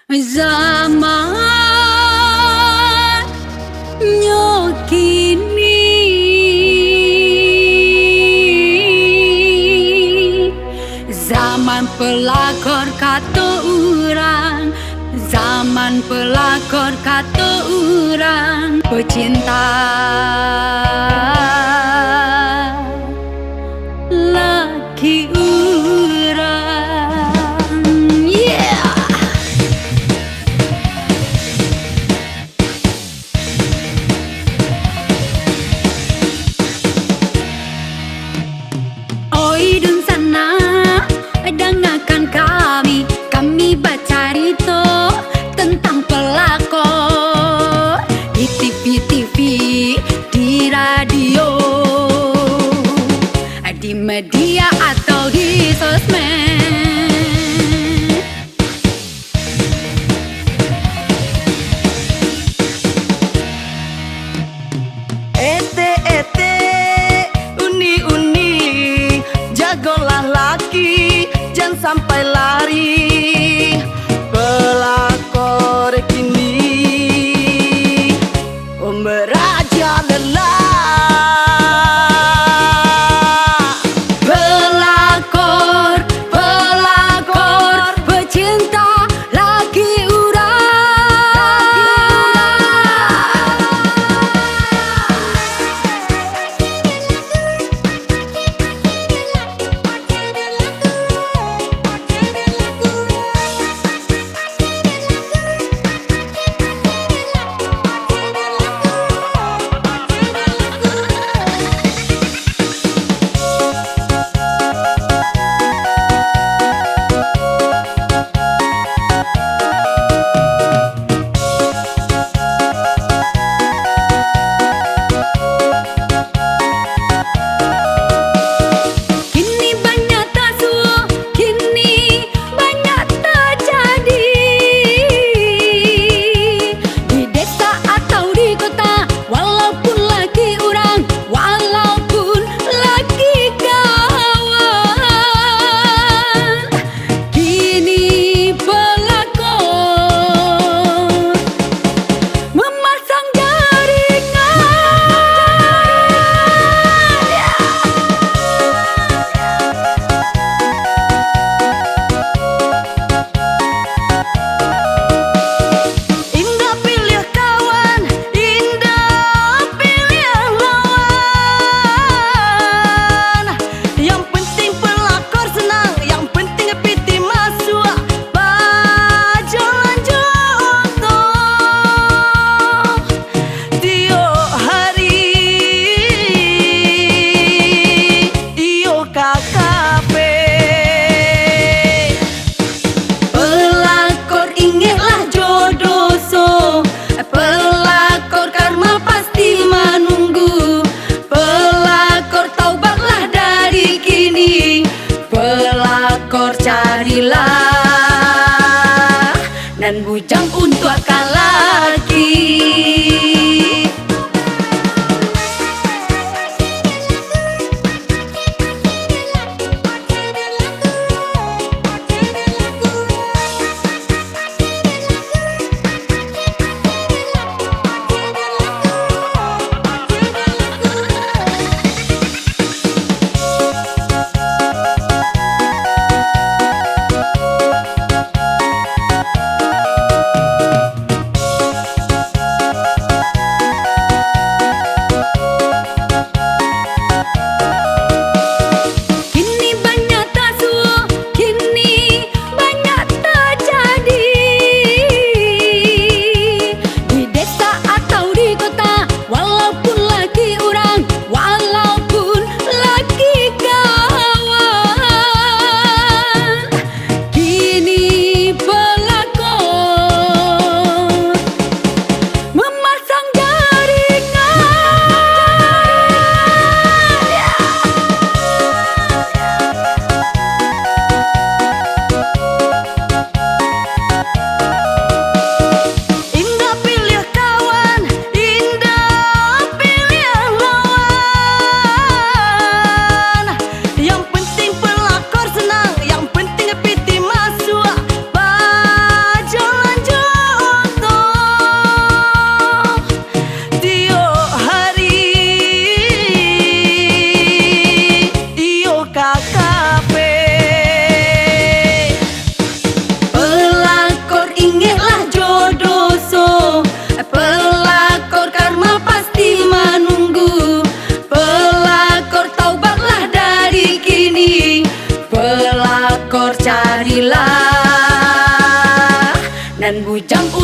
Zaman kini, zaman pelakor kata orang, zaman pelakor kata orang pecinta laki orang. Yeah. Oi dun sana, dengarkan kami baca cerita tentang pelakor di TV, di radio, di media atau di sosmed. Ete, uni, jagolah laki, jangan sampai lari. Pelakor kini meraja lelah. Pelakor pecinta laki pelakor, ingatlah jodoh so. Pelakor karma pasti menunggu. Pelakor taubatlah dari kini. Pelakor carilah nan bujang untuk akal laki. dan bujang